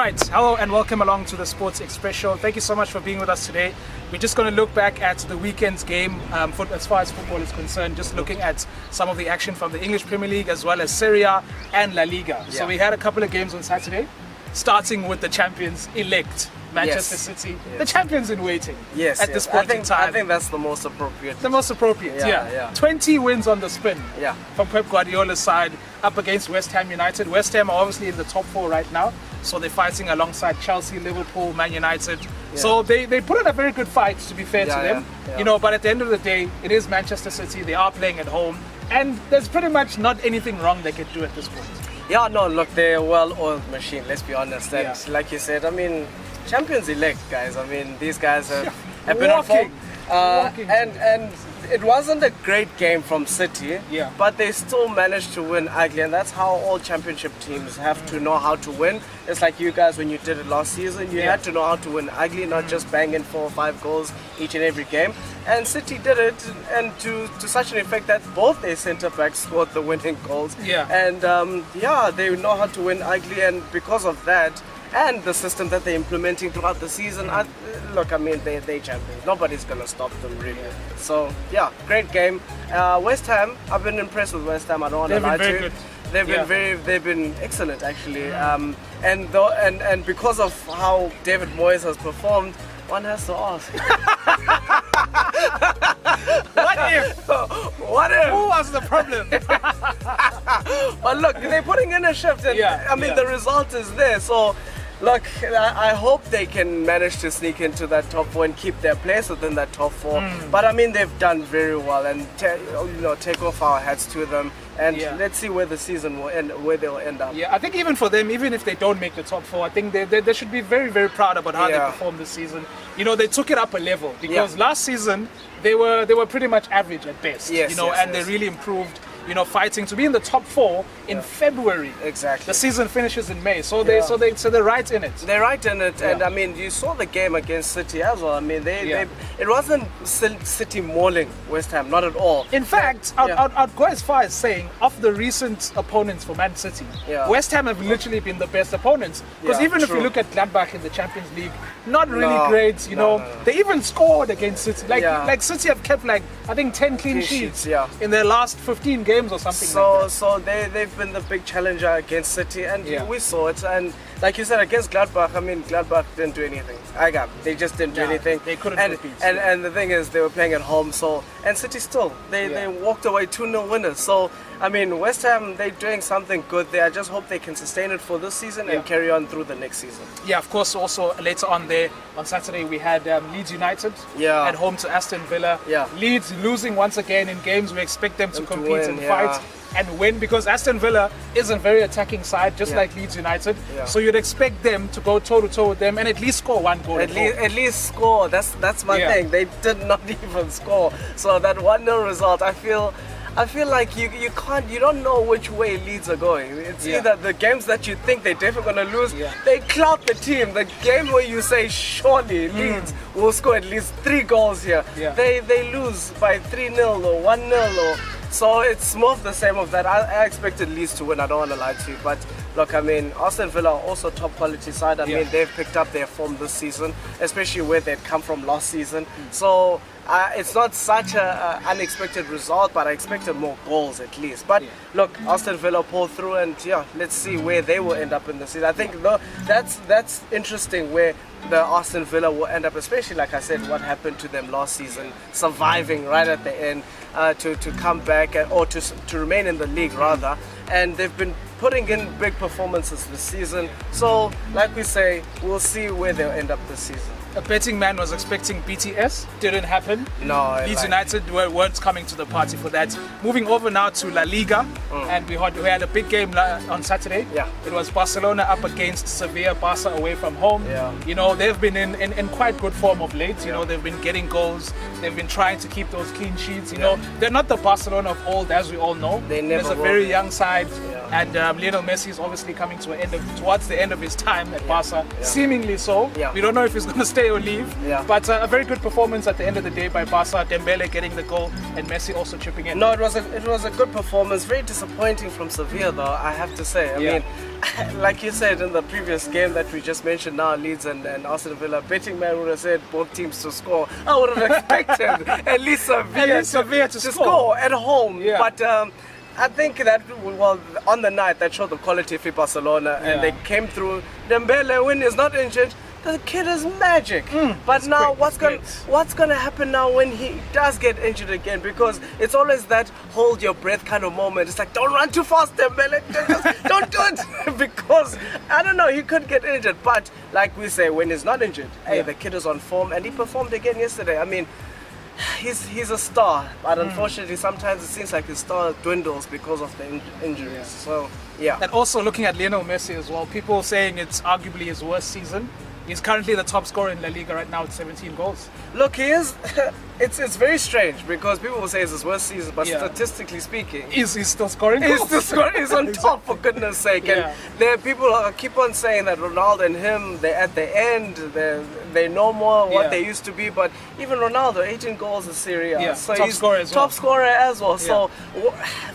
right, hello and welcome along to the Sports Express Show. Thank you so much for being with us today. We're just going to look back at the weekend's game as far as football is concerned, just looking at some of the action from the English Premier League as well as Serie A and La Liga. Yeah. So we had a couple of games on Saturday, starting with the champions-elect, Manchester City, the champions in waiting at this point in time. I think that's the most appropriate. The most appropriate, yeah. 20 wins on the spin from Pep Guardiola's side up against West Ham United. West Ham are obviously in the top four right now, so they're fighting alongside Chelsea, Liverpool, Man United. Yeah. So they put in a very good fight, to be fair to them. You know, but at the end of the day, it is Manchester City. They are playing at home, and there's pretty much not anything wrong they can do at this point. Yeah, no, look, they're a well-oiled machine, let's be honest. And like you said, I mean, champions elect, guys. I mean, these guys have been on form. And it wasn't a great game from City, but they still managed to win ugly, and that's how all championship teams have to know how to win. It's like you guys when you did it last season, you had to know how to win ugly, not just bang in 4 or 5 goals each and every game. And City did it, and to such an effect that both their centre backs scored the winning goals. And they know how to win ugly, and because of that, and the system that they're implementing throughout the season, look, I mean, they're champions. Nobody's going to stop them, really. So, yeah, great game. West Ham, I've been impressed with West Ham, I don't want to lie to you. They've been excellent, actually. And because of how David Moyes has performed, one has to ask. What if? What if? Who was the problem? But look, they're putting in a shift, and I mean, the result is there. So, look, I hope they can manage to sneak into that top 4 and keep their place within that top 4. But I mean, they've done very well, and take off our hats to them. And let's see where the season will end, where they'll end up. Yeah, I think even for them, even if they don't make the top 4, I think they should be very, very proud about how they performed this season. You know, they took it up a level, because last season they were pretty much average at best. They really improved. You know, fighting to be in the top 4 in February. Exactly. The season finishes in May, so they're right in it. They're right in it, and I mean, you saw the game against City as well. I mean, it wasn't City mauling West Ham, not at all. In fact, I'd go as far as saying, of the recent opponents for Man City, West Ham have literally been the best opponents. Because even if you look at Gladbach in the Champions League, not really great. You know, they even scored against City. Like City have kept I think 10 clean sheets in their last 15 games. Or something so they've been the big challenger against City, and we saw it. And like you said, against Gladbach, I mean, Gladbach didn't do anything. They just didn't do anything. They couldn't compete. And the thing is, they were playing at home, and City still they walked away 2-0 winners. So I mean, West Ham, they're doing something good there. I just hope they can sustain it for this season and carry on through the next season. Yeah, of course. Also later on there on Saturday we had Leeds United at home to Aston Villa. Leeds losing once again in games we expect them to compete and fight and win, because Aston Villa is a very attacking side, just like Leeds United. So you'd expect them to go toe to toe with them and at least score 1 goal. At least score. That's my thing. They did not even score. So that 1-0 result, I feel like you don't know which way Leeds are going. It's either the games that you think they're definitely going to lose, they clout the team. The game where you say surely Leeds will score at least 3 goals here, they lose by 3-0 or 1-0 so it's more of the same of that. I expected Leeds to win, I don't want to lie to you, but look, I mean, Aston Villa are also top quality side. I mean, they've picked up their form this season, especially where they'd come from last season. So it's not such an unexpected result, but I expected more goals at least. But look, Aston Villa pulled through, and let's see where they will end up in the season. I think that's interesting where the Aston Villa will end up, especially like I said, what happened to them last season, surviving right at the end to come back or to remain in the league rather. And they've been putting in big performances this season. So, like we say, we'll see where they'll end up this season. A betting man was expecting BTS, didn't happen. No. Leeds United weren't coming to the party for that. Moving over now to La Liga, and we had a big game on Saturday. It was Barcelona up against Sevilla, Barca away from home. You know, they've been in quite good form of late. You know, they've been getting goals. They've been trying to keep those clean sheets. You know, they're not the Barcelona of old, as we all know. They never There's a very young side. And Lionel Messi is obviously coming towards the end of his time at Barca, seemingly so. We don't know if he's going to stay or leave. But a very good performance at the end of the day by Barca. Dembele getting the goal and Messi also chipping in. No, it was a good performance. Very disappointing from Sevilla, though, I have to say. I mean, like you said in the previous game that we just mentioned now, Leeds and Aston Villa, betting man would have said both teams to score. I would have expected at least Sevilla to score at home. But I think that, well, on the night that showed the quality of Barcelona and they came through. Dembele, when he's not injured, the kid is magic. But now what's going to happen now when he does get injured again? Because it's always that hold your breath kind of moment. It's like, don't run too fast, Dembele. Don't do it. Because, I don't know, he could get injured. But like we say, when he's not injured, hey, the kid is on form and he performed again yesterday. I mean, he's a star. But unfortunately, sometimes it seems like his star dwindles because of the injuries. So, yeah. And also looking at Lionel Messi as well, people saying it's arguably his worst season. He's currently the top scorer in La Liga right now with 17 goals. Look, he is. It's very strange because people will say it's his worst season, but statistically speaking, he's still scoring goals. He's still scoring. He's on top, for goodness sake. And there people keep on saying that Ronaldo and him, they're at the end. They know more what they used to be. But even Ronaldo, 18 goals in Serie A. So top he's scorer as well. Top scorer as well. So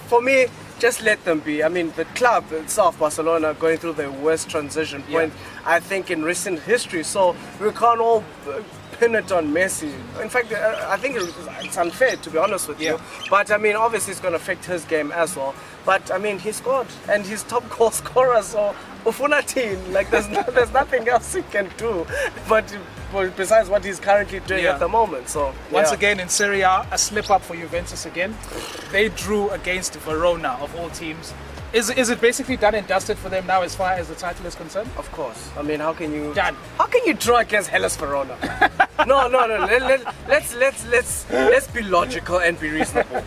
for me, just let them be. I mean, the club itself, Barcelona, going through their worst transition point, I think, in recent history. So we can't all pin it on Messi. In fact, I think it's unfair, to be honest with you. But I mean, obviously, it's going to affect his game as well. But I mean, he scored, and he's top goal scorer. So ufuna team, like there's nothing else he can do. But besides what he's currently doing at the moment. So once again in Serie A, a slip up for Juventus again. They drew against Verona of all teams. Is it basically done and dusted for them now as far as the title is concerned? Of course. I mean, how can you draw against Hellas Verona? No. Let's be logical and be reasonable.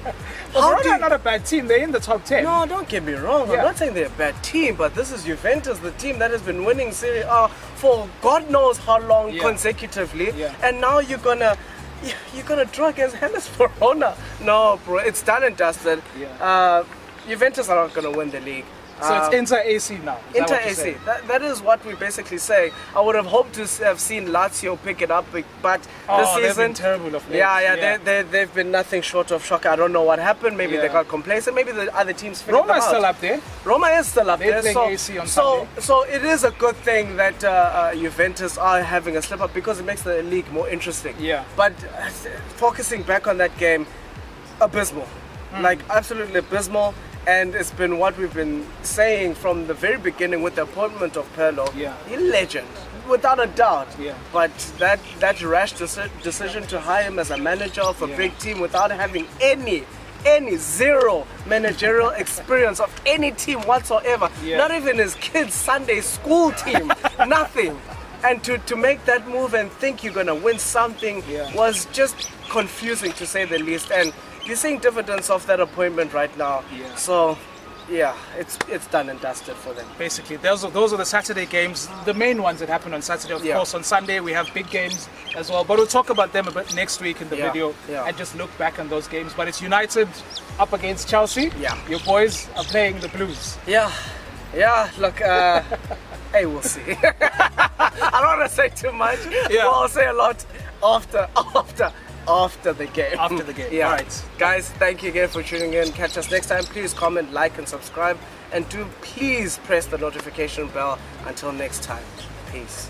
Verona are not a bad team. They're in the top 10. No, don't get me wrong. I'm not saying they're a bad team, but this is Juventus, the team that has been winning Serie A for God knows how long consecutively, and now you're gonna draw against Hellas Verona. No, bro, it's done and dusted. Juventus are not going to win the league. So it's Inter AC now. Inter AC. That is what we basically say. I would have hoped to have seen Lazio pick it up, but this season, they've been terrible of late. They've been nothing short of shocker. I don't know what happened. Maybe they got complacent. Maybe the other teams figured Roma is still up there. Roma is still up there. They're playing AC on Sunday. So it is a good thing that Juventus are having a slip up because it makes the league more interesting. But focusing back on that game, abysmal. Like absolutely abysmal. And it's been what we've been saying from the very beginning with the appointment of Pirlo. He's a legend, without a doubt. But that rash decision to hire him as a manager of a big team without having any zero managerial experience of any team whatsoever, not even his kids' Sunday school team, nothing. And to make that move and think you're gonna win something was just confusing, to say the least. And you're seeing dividends of that appointment right now. So, it's done and dusted for them. Basically, those are the Saturday games, the main ones that happen on Saturday. Of course, on Sunday we have big games as well. But we'll talk about them a bit next week in the video and just look back on those games. But it's United up against Chelsea. Your boys are playing the Blues. Look, hey, we'll see. I don't want to say too much. But I'll say a lot after the game. After the game. All right. Guys, thank you again for tuning in. Catch us next time. Please comment, like, and subscribe. And do please press the notification bell. Until next time. Peace.